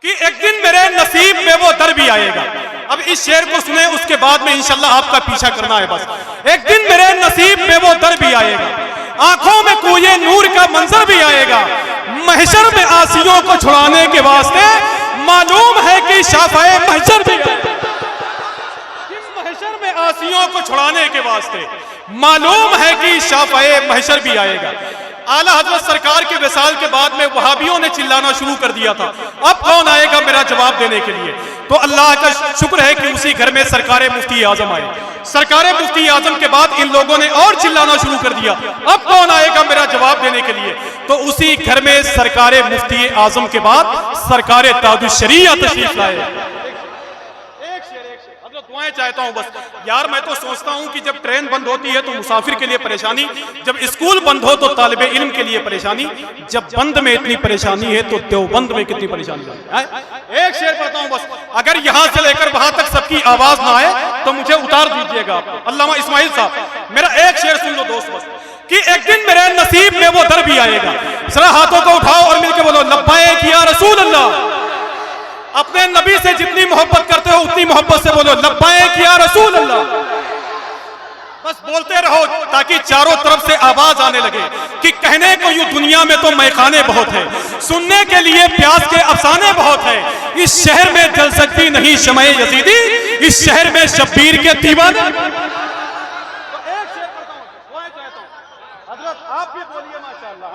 कि एक दिन मेरे नसीब में वो दर भी आएगा। अब इस शेर को सुने, उसके बाद में इंशाल्लाह आपका पीछा करना है बस। एक दिन मेरे नसीब में वो दर भी आएगा, आंखों में कुए नूर का मंजर भी आएगा। महशर में आसियों को छुड़ाने के वास्ते मालूम है कि शाफ़ाए महशर भी आएगा। महशर में आसियों को छुड़ाने के वास्ते मालूम है कि शाफ़ाए महशर भी आएगा। आला हजरत सरकार के विसाल के बाद में वहाबियों ने चिल्लाना शुरू कर दिया था, अब कौन आएगा मेरा जवाब देने के लिए। तो अल्लाह का शुक्र है कि उसी घर में सरकारे मुफ्ती आजम आए। सरकारे मुफ्ती आजम के बाद इन लोगों ने और चिल्लाना शुरू कर दिया, अब कौन आएगा मेरा जवाब देने के लिए। तो उसी घर में सरकारे मुफ्ती आजम के बाद सरकारे ताजुश शरीयत तशरीफ लाए। दुआएं चाहता हूं बस यार, मैं तो सोचता हूं कि जब ट्रेन बंद होती है तो मुसाफिर के लिए परेशानी, जब स्कूल बंद हो तो तालिबे इल्म के लिए परेशानी, जब बंद में इतनी परेशानी है तो देवबंद में कितनी परेशानी है। एक शेर पढ़ता हूं बस, अगर यहां से लेकर वहां तक सबकी आवाज ना आए तो मुझे उतार दीजिएगा आप। अल्लामा इस्माइल साहब, मेरा एक शेर सुन लो दोस्त बस, कि एक दिन मेरे नसीब में वो दर भी आएगा। जरा हाथों को उठाओ और मिलकर बोलो लब्बैक या रसूल अल्लाह। अपने नबी से जितनी मोहब्बत करते हो उतनी मोहब्बत से बोलो लब्बैक या रसूल अल्लाह। बस बोलते रहो ताकि चारों तरफ से आवाज आने लगे कि कहने को यूं दुनिया में तो मैखाने बहुत है, सुनने के लिए प्यास के अफसाने बहुत है। इस शहर में जल सकती नहीं शमए यजीदी, इस शहर में शब्बीर के दीवाने। हजरत आप भी बोलिए माशाअल्लाह,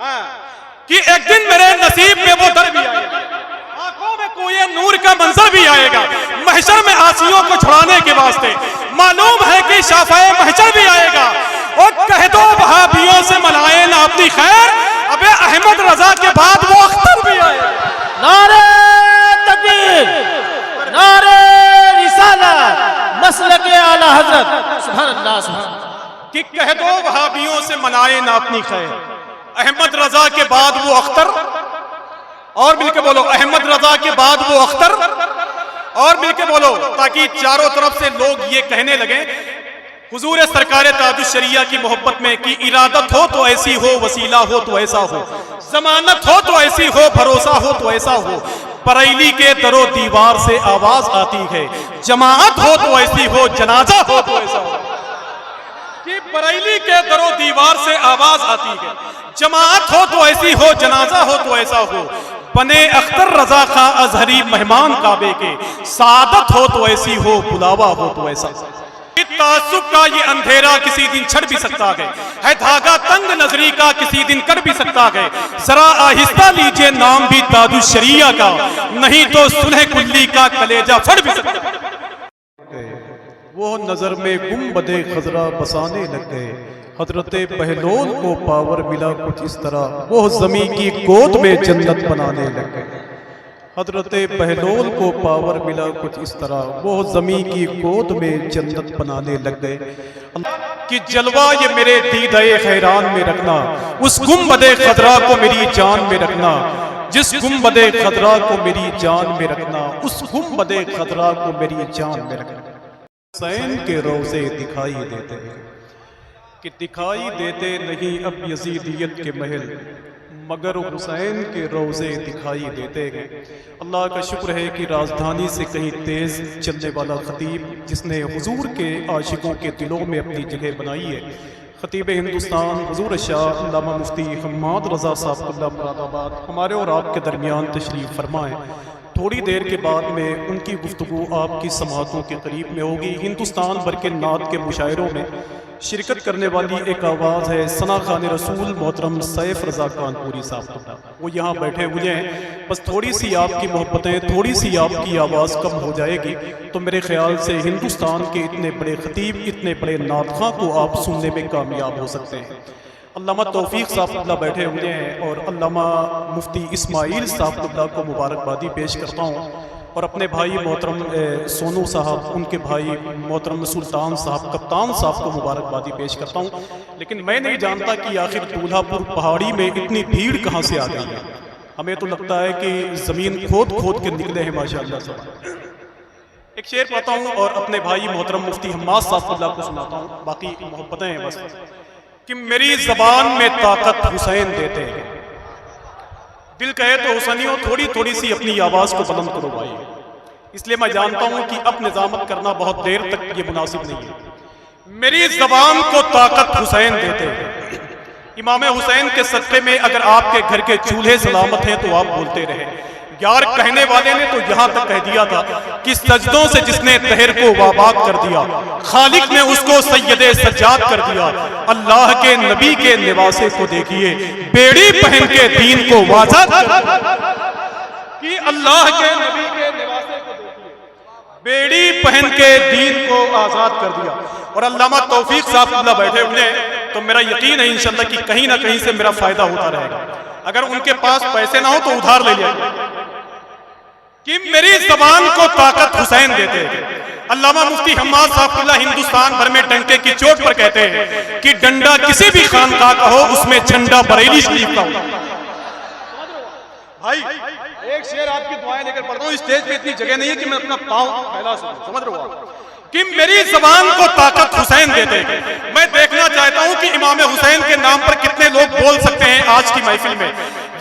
कि एक दिन मेरे नसीब में वो दर भी आएगा, आंखों में कोई नूर का मंजर भी आएगा। महशर में आसियों को छुड़ाने के वास्ते मालूम है कि शाफ़ाए महशर भी आएगा। और कह दो वहाबियों से मनाए ना अपनी खैर, अबे अहमद रजा के बाद वो अख्तर भी आएगा। नारे तकबीर, नारे रिसालत, मसलके आला हजरत, सुभान अल्लाह सुभान। कि कह दो वहाबियों से मनाए ना अपनी खैर, अहमद रजा के बाद वो अख्तर, और मिलके बोलो अहमद रजा के बाद वो अख्तर, और मिलके बोलो, ताकि चारों तरफ से लोग ये कहने लगे हुजूर सरकारे ताजुश शरिया की मोहब्बत में कि इरादत हो तो ऐसी हो, वसीला हो तो ऐसा हो, जमानत हो तो ऐसी हो, भरोसा हो तो ऐसा हो। बरेली के दरो दीवार से आवाज आती है, जमाअत हो तो ऐसी हो, जनाजा हो तो ऐसा हो। कि बरेली के दरो दीवार से आवाज आती है, जमाअत हो तो ऐसी हो, जनाजा हो तो ऐसा हो। बने अख्तर रजा खा अजहरी मेहमान काबे के, सादत हो तो ऐसी हो, बुलावा हो तो ऐसा। तासुब का ये अंधेरा किसी दिन छड़ भी सकता है धागा तंग नजरी का किसी दिन कट भी सकता है। जरा आहिस्ता लीजिए नाम भी ताजुश शरिया का, नहीं तो सुलह कुल्ली का कलेजा फट भी सकता है। वो नजर में गुंबदे खजरा बसाने लग गए, हजरते बहलोल को पावर मिला कुछ इस तरह, वो जमी की गोद में जन्नत बनाने लग गए। हजरते बहलोल को पावर मिला कुछ इस तरह, वो जमी की गोद में जन्नत बनाने लग गए। कि जलवा ये मेरे दीदे हैरान में रखना, उस गुंबदे खजरा को मेरी जान में रखना, जिस गुंबदे खजरा को मेरी जान में रखना, उस गुंबदे खजरा को मेरी जान में रखना। हुसैन के रोज़े दिखाई देते कि दिखाई देते नहीं अब यजीदियत के महल, मगर हुसैन के रोज़े दिखाई देते हैं। अल्लाह का शुक्र है कि राजधानी से कहीं तेज़ चलने वाला खतीब, जिसने हुजूर के आशिकों के दिलों में अपनी जगह बनाई है, खतीब हिंदुस्तान हुजूर शाह अल्लामा मुफ्ती हम्माद रज़ा साहब मुरादाबाद, हमारे और आपके दरमियान तशरीफ़ फरमाएँ। थोड़ी देर के बाद में उनकी गुफ्तगू आपकी समातों के करीब में होगी। हिंदुस्तान भर के नात के मुशायरों में शिरकत करने वाली एक आवाज़ है सना खान रसूल मोहतरम सैफ रज़ा कानपुरी साहब, वो यहाँ बैठे हुए हैं। बस थोड़ी सी आपकी मोहब्बतें, थोड़ी सी आपकी आवाज़ कम हो जाएगी तो मेरे ख्याल से हिंदुस्तान के इतने बड़े खतीब, इतने बड़े नातखां को आप सुनने में कामयाब हो सकते हैं। अल्लामा तौफीक साहब बैठे हुए हैं और अल्लामा मुफ्ती इस्माइल साहब को मुबारकबादी पेश करता हूँ, और अपने भाई मोहतरम सोनू साहब, उनके भाई मोहतरम सुल्तान साहब, कप्तान साहब को मुबारकबादी पेश करता हूँ। लेकिन मैं नहीं जानता कि आखिर दूल्हापुर पहाड़ी में इतनी भीड़ कहाँ से आ गई है। हमें तो लगता है कि ज़मीन खोद खोद के निकले हैं माशाअल्लाह से। एक शेर पढ़ता हूँ और अपने भाई मोहतरम मुफ्ती हम्माद साहब को सुनाता हूँ, बाकी मोहब्बतें हैं बस। कि मेरी ज़बान में ताकत हुसैन देते हैं, दिल कहे तो हुसैनियों थोड़ी थोड़ी सी अपनी आवाज को बुलंद करो भाई। इसलिए मैं जानता हूं कि अब निजामत करना बहुत देर तक ये मुनासिब नहीं है। मेरी जबान को ताकत हुसैन देते हैं। इमाम हुसैन के सदक़े में अगर आपके घर के चूल्हे सलामत हैं तो आप बोलते रहे। यार कहने वाले ने तो यहां तक कह दिया था कि सजदों से जिसने तहर को वाबाक कर दिया, खालिक ने उसको सैयदे सज्जाद कर दिया। अल्लाह के नबी के लिबासे को देखिए, बेड़ी पहन के दीन को वाज़ा कि अल्लाह के नबी के लिबासे को देखिए, बेड़ी पहन के दीन को आजाद कर दिया। और अल्लामा तौफीक साहब बैठे हुए हैं, तो मेरा यकीन है इंशाल्लाह कि कहीं ना कहीं से मेरा फायदा होता रहेगा। अगर उनके पास पैसे ना हो तो उधार ले जाइए कि मेरी जबान को ताकत हुसैन देते हैं। अल्लामा मुफ्ती हम्माद साहब हिंदुस्तान भर में डंके की चोट पर कहते हैं कि डंडा किसी भी खानका का हो, उसमें झंडा बरेली शरीफ का हो। भाई एक शेर आपकी दुआएं लेकर पढ़ता हूं। स्टेज पे इतनी जगह नहीं है कि मैं अपना पांव फैला सकूं, समझ रहे हो आप? कि मेरी जबान को ताकत हुसैन देते हैं। मैं देखना चाहता हूं कि इमाम हुसैन के नाम पर कितने लोग बोल सकते हैं आज की महफिल में।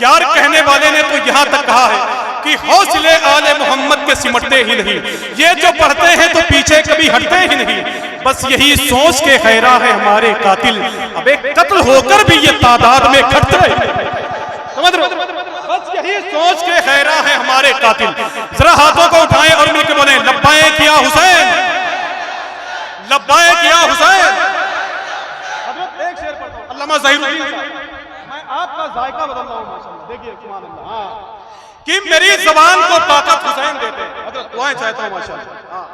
यार कहने वाले ने तो यहां तक कहा है कि हौसले आले मोहम्मद के सिमटते ही नहीं, ये जो पढ़ते हैं तो पीछे कभी हटते ही नहीं। बस यही सोच के हैरा है हमारे कातिल, अब एक कत्ल होकर भी ये तादाद में घटते हैं। समझ रहे हो? बस यही सोच के हैरा है हमारे कातिल। जरा हाथों को उठाएं और मिलकर बोले लब्बाए किया हुसैन, लब्बाए किया हुसैन। एक शेर पढ़ता हूं, अल्लामा ज़हीरुद्दीन साहब, मैं आपका जायका बदल रहा हूं माशाअल्लाह। देखिए सुभान अल्लाह। हाँ, कि मेरी जबान को ताकत हुसैन देते हैं। हज़रत दुआएं चाहता हूं माशाअल्लाह। हाँ,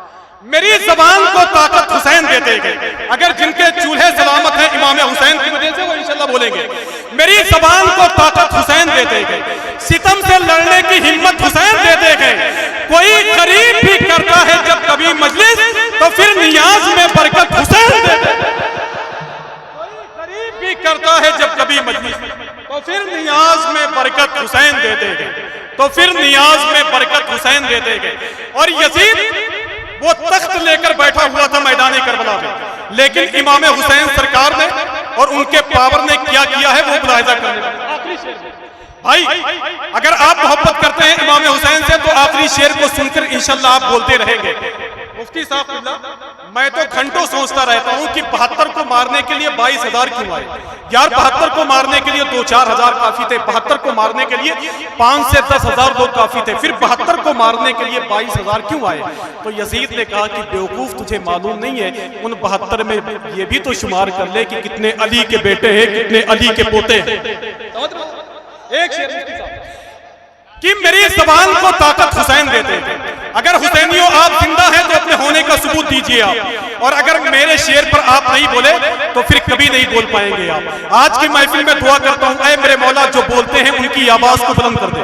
मेरी जबान को ताकत हुसैन देते हैं। अगर जिनके चूल्हे सलामत हैं इमाम हुसैन की वजह से, वो इंशाल्लाह बोलेंगे मेरी जबान को ताकत हुसैन देते हैं। सितम से लड़ने की हिम्मत हुसैन देते हैं। कोई करीब भी करता है जब कभी मजलिस, तो फिर नियाज में बरकत हुसैन देते हैं। कोई करीब भी करता है जब कभी मजलिस, तो फिर नियाज में बरकत हुसैन देते हैं। तो फिर नियाज में बरकत हुसैन देते हैं। और यजीद वो तख्त लेकर बैठा हुआ था मैदान करबला में, लेकिन इमाम हुसैन सरकार ने और उनके पावर ने क्या किया है वो मुलाहिजा करने। आखिरी शेर भाई, अगर आप मोहब्बत करते हैं इमाम हुसैन से तो आखिरी शेर को सुनकर इंशाल्लाह आप बोलते रहेंगे। मुफ्ती साहब, मैं तो घंटों सोचता रहता हूं कि 72 को मारने के लिए 22,000 क्यों आए। यार 72 को मारने के लिए 2-4 हजार काफी थे, 72 को मारने के लिए 5 से 10 हजार लोग काफी थे, फिर 72 को मारने के लिए 22,000 क्यों आए। तो यजीद ने कहा कि बेवकूफ, तुझे मालूम नहीं है उन 72 में ये भी तो शुमार कर ले कि कितने अली के बेटे हैं, कितने अली के पोते हैं। एक शेर कि मेरी जबान को ताकत हुसैन देते हैं। अगर हुसैनियों आप जिंदा हैं तो अपने होने का सबूत दीजिए आप, और अगर मेरे शेर पर आप नहीं बोले तो फिर कभी नहीं बोल पाएंगे आप। आज की महफिल में दुआ करता हूं, ऐ मेरे मौला जो बोलते हैं उनकी आवाज को बुलंद कर दे,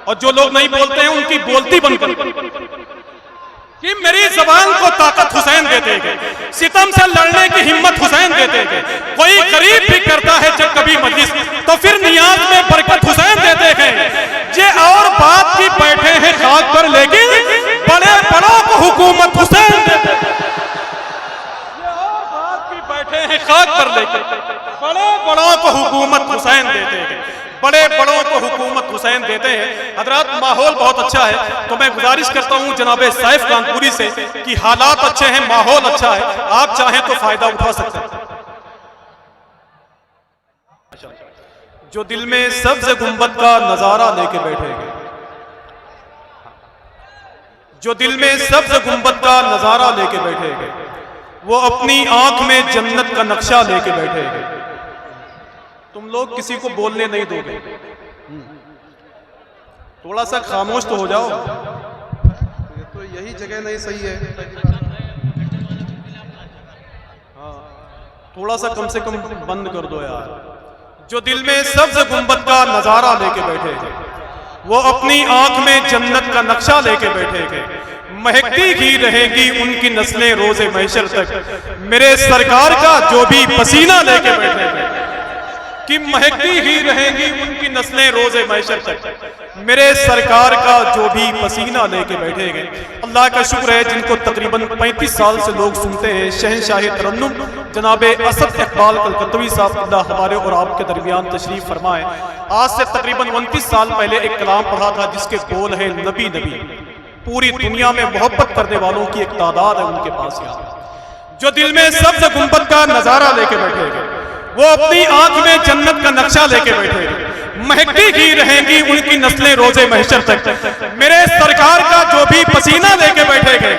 और जो लोग नहीं बोलते हैं उनकी बोलती बंद कर दे। कि मेरी जबान को ताकत हुसैन देते हैं। सितम से लड़ने की हिम्मत हुसैन देते हैं। कोई करीब भी करता है जब कभी मजलिस, तो फिर नियाज में बरकत हुसैन देते हैं। ये और बात की बैठे हैं खाक पर, लेकिन बड़े बड़ों को हुकूमत हुसैन देते हैं। ये और बात की बैठे हैं खाक पर, लेकिन बड़े बड़ों को हुकूमत हुसैन देते हैं। बड़े बड़ों को हुकूमत हुसैन देते हैं। हजरात, माहौल बहुत अच्छा है, तो मैं गुजारिश करता हूं जनाबे सैफ कानपुरी से कि हालात अच्छे हैं, माहौल अच्छा है, आप चाहें तो फायदा उठा सकते हैं। जो दिल में सब्ज़ गुंबद का नजारा लेके बैठेंगे, जो दिल में सब्ज़ गुंबद का नजारा लेके बैठेंगे, वो अपनी आंख में जन्नत का नक्शा लेके बैठेंगे। तुम लोग किसी को बोलने नहीं दोगे, थोड़ा सा खामोश तो हो जाओ। तो यही जगह नहीं सही है। हाँ, थोड़ा सा कम से कम बंद कर दो यार। जो दिल में सब्ज़ गुंबद का नजारा लेके बैठे हैं, वो अपनी आंख में जन्नत का नक्शा लेके बैठे हैं। महकती ही रहेगी उनकी नस्लें रोजे महशर तक, मेरे सरकार का जो भी पसीना लेके बैठे हैं। कि महकती ही रहेंगी उनकी नस्लें रोजे महशर तक। मेरे सरकार का जो भी पसीना लेके बैठे गए, अल्लाह का शुक्र है जिनको तकरीबन 35 साल से लोग सुनते हैं। शहंशाह तरन्नुम जनाब असद इकबाल कलकत्तवी साहब अल्लाह हमारे और आपके दरमियान तशरीफ फरमाए। आज से तकरीबन 29 साल पहले एक कलाम पढ़ा था जिसके बोल है नबी नबी। पूरी दुनिया में मोहब्बत करने वालों की एक तादाद है उनके पास यहाँ, जो दिल में सब्ज गुंबद का नजारा लेके बैठे गए, वो अपनी आंख में जन्नत का नक्शा लेके बैठे गए। महकती ही रहेंगी उनकी नस्लें रोजे महशर तक। मेरे सरकार का जो भी पसीना लेके बैठे गए,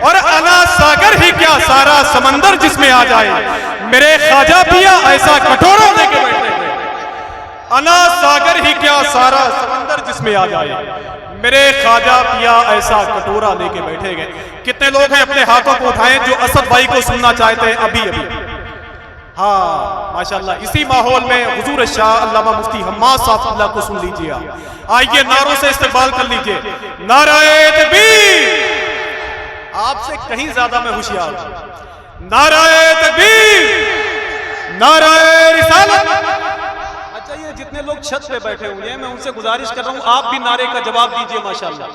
और अना सागर ही क्या सारा समंदर जिसमें आ जाए, मेरे ख्वाजा पिया ऐसा कटोरा लेके बैठे गए। अना सागर ही क्या सारा समंदर जिसमें आ जाए, मेरे ख्वाजा पिया ऐसा कटोरा लेके बैठे गए। कितने लोग हैं अपने हाथों को उठाएं जो असद भाई को सुनना चाहते हैं अभी अभी। हाँ माशाल्लाह, इसी माहौल में हुजूर शाह अल्लामा मुफ्ती हम्माद साहब अल्लाह को सुन लीजिए। आइए नारों से इस्तेमाल कर लीजिए। नाराए तकबीर, आपसे कहीं ज्यादा मैं होशियार। नाराए तकबीर, नाराए रिसालत। अच्छा, ये जितने लोग छत पे बैठे हुए हैं, मैं उनसे गुजारिश कर रहा हूं आप भी नारे का जवाब दीजिए माशाल्लाह।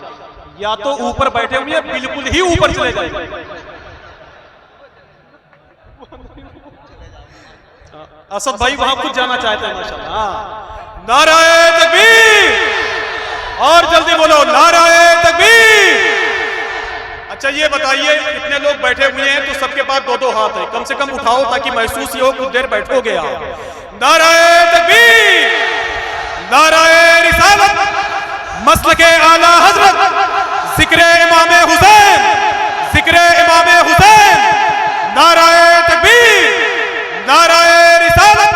या तो ऊपर बैठे हुए हैं, बिल्कुल ही ऊपर चले जाइए। असद भाई वहां खुद जाना चाहते हैं माशाल्लाह। हाँ, नाराए तकबीर, और जल्दी बोलो नाराए तकबीर। अच्छा ये बताइए, इतने लोग बैठे हुए हैं तो सबके पास दो दो हाथ है, कम से कम उठाओ ताकि महसूस हो कुछ देर बैठोगे आप। नाराए तकबीर, नाराए रिसालत, मसलके आला हजरत, जिक्रे इमामे हुसैन, जिक्रे इमामे हुसैन। नाराए तकबीर, नाराए रिसालत,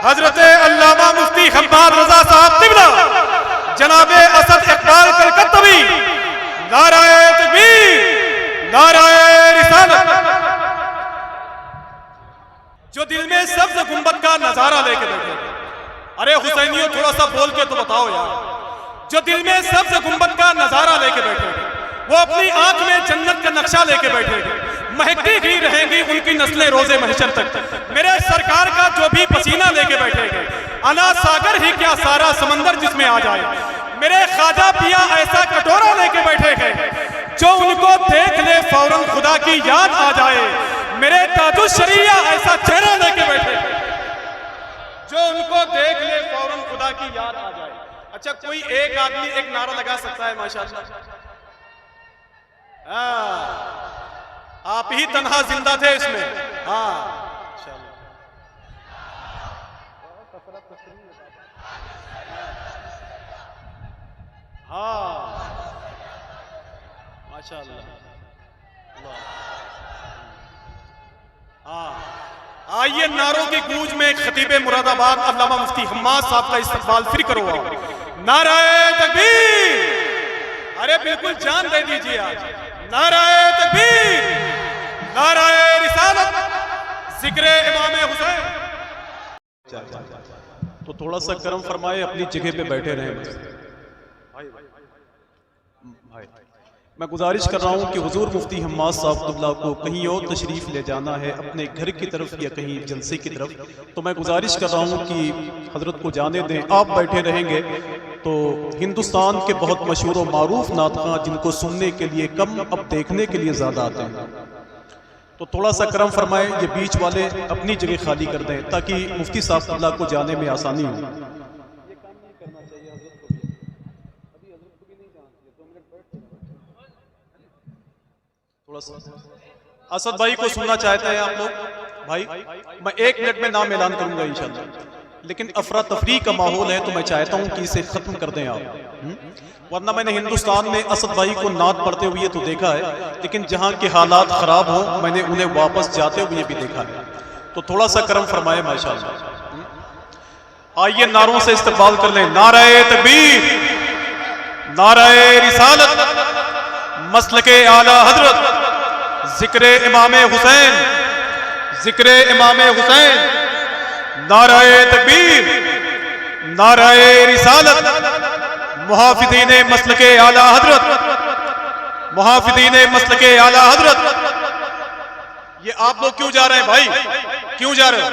हजरत अल्लामा मुफ्ती हम्माद रजा साहब तिबला, जनाबे असद इकबाल कलकत्तवी। नाराए तकबीर, नाराए रिसालत। जो दिल में सब्ज गुंबद का नजारा लेके बैठे, अरे हुसैनियों थोड़ा सा बोल के तो बताओ यार। जो दिल में सब्ज गुंबद का नजारा लेके बैठे, वो अपनी आंख में जन्नत का नक्शा लेके बैठे, महकती ही रहेंगी उनकी नस्लें रोजे महशर तक। मेरे सरकार का जो भी पसीना लेके बैठेंगे, अना सागर ही क्या सारा समंदर जिसमें आ जाए, मेरे ख्वाजा पिया ऐसा कटोरा लेके बैठे गए, जो उनको देख ले फौरन खुदा की याद आ जाए। मेरे ताजुल शरिया ऐसा चेहरा लेके बैठे, जो उनको देख ले फौरन खुदा की याद आ जाए। अच्छा, कोई एक आदमी एक नारा लगा सकता है माशाल्लाह। आप ही तन्हा जिंदा थे इसमें। हाँ हाँ माशाल्लाह। हाँ, आइए नारों की गूंज में खतीब मुरादाबाद अल्लामा मुफ्ती हम्माद साहब का इस्तकबाल फिर करो। नाराए तकबीर, अरे बिल्कुल जान दे दीजिए आज। नाराए तकबीर, नाराए रिसालत, जिक्रे इमामे हुसैन। तो थोड़ा सा करम फरमाए, अपनी जगह पे बैठे रहें। मैं गुजारिश कर रहा हूँ कि हुजूर मुफ्ती हम्माद साहब को कहीं और तशरीफ़ ले जाना है, अपने घर की तरफ या कहीं जलसे की तरफ, तो मैं गुजारिश कर रहा हूँ कि हजरत को जाने दें। आप बैठे रहेंगे तो हिंदुस्तान के बहुत मशहूर व मारूफ नातख़ा जिनको सुनने के लिए कम अब देखने के लिए ज़्यादा आते हैं, तो थोड़ा सा करम फरमाएं, ये बीच वाले अपनी जगह खाली कर दें ताकि मुफ्ती साहब को जाने में आसानी हो। थोड़ा सा असद भाई को सुनना चाहते हैं आप लोग भाई? मैं 1 मिनट में नाम ऐलान करूंगा इंशाल्लाह, लेकिन अफरा तफरी का माहौल है तो मैं चाहता हूं कि इसे खत्म कर दें आप। वरना मैंने हिंदुस्तान में असद भाई को नात पढ़ते हुए तो देखा है, लेकिन जहां के हालात खराब हो मैंने उन्हें वापस जाते हुए भी देखा है। तो थोड़ा सा करम फरमाए माशाअल्लाह। आइए नारों से इस्तकबाल कर लें। नाराए तकबीर, नाराए रिसालत, मसलके आला हजरत, जिक्रे इमामे हुसैन, जिक्रे इमामे हुसैन। नाराए तकबीर, नाराए रिसालत, मुहाफिदीन मसलके आला हजरत, मुहाफिदीन मसलके आला हजरत। ये आप लोग क्यों जा रहे हैं भाई? क्यों जा रहे हो?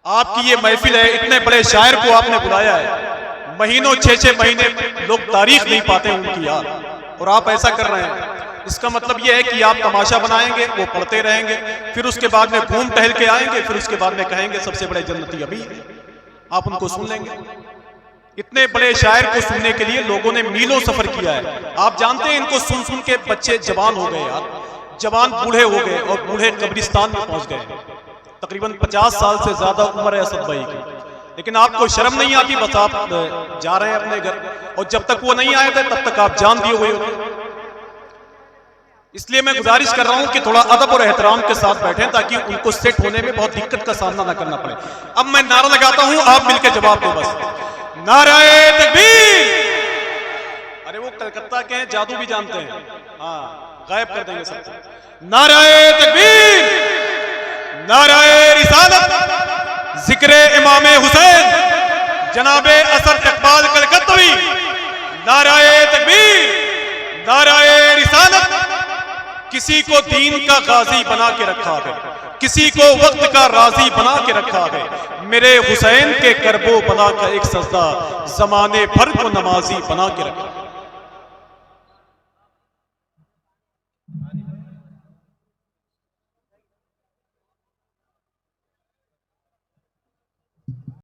आपकी ये महफिल है, इतने बड़े शायर को आपने बुलाया है, महीनों 6-6 महीने लोग तारीख नहीं पाते उनकी यार, और आप ऐसा कर रहे हैं। इसका मतलब ये है कि आप तमाशा बनाएंगे, वो पढ़ते रहेंगे, फिर उसके बाद में घूम टहल के आएंगे, फिर उसके बाद में कहेंगे सबसे बड़े जन्नती अभी हैं। आप उनको सुन लेंगे। इतने बड़े शायर को सुनने के लिए लोगों ने मीलों सफर किया है। आप जानते हैं इनको सुन सुन के बच्चे जवान हो गए यार, जवान बूढ़े हो गए, और बूढ़े कब्रिस्तान में पहुंच गए। तकरीबन 50 साल से ज्यादा उम्र है असद भाई की, लेकिन आपको शर्म नहीं आती, बस आप जा रहे हैं अपने घर, और जब तक वो नहीं आए थे तब तक आप जान दिए हुए होते। इसलिए मैं गुजारिश कर रहा हूं कि थोड़ा अदब और एहतराम के साथ बैठें, ताकि उनको सेट होने में बहुत दिक्कत का सामना न करना पड़े। अब मैं नारा लगाता हूं, आप मिलकर जवाब दो बस। नाराए तकबीर। अरे वो कलकत्ता के हैं, जादू भी जानते हैं, हाँ गायब कर देंगे सबको। नाराए तकबीर, नाराए रिसालत, जिक्रे इमामे हुसैन जनाबे असद इकबाल कलकत्तवी। नाराए तकबीर, नाराए रिसालत। किसी को दीन का गाजी बना के रखा है, किसी को वक्त का राजी बना के रखा है। मेरे हुसैन के करबो बला का एक सजदा जमाने भर को नमाजी बना के रखा।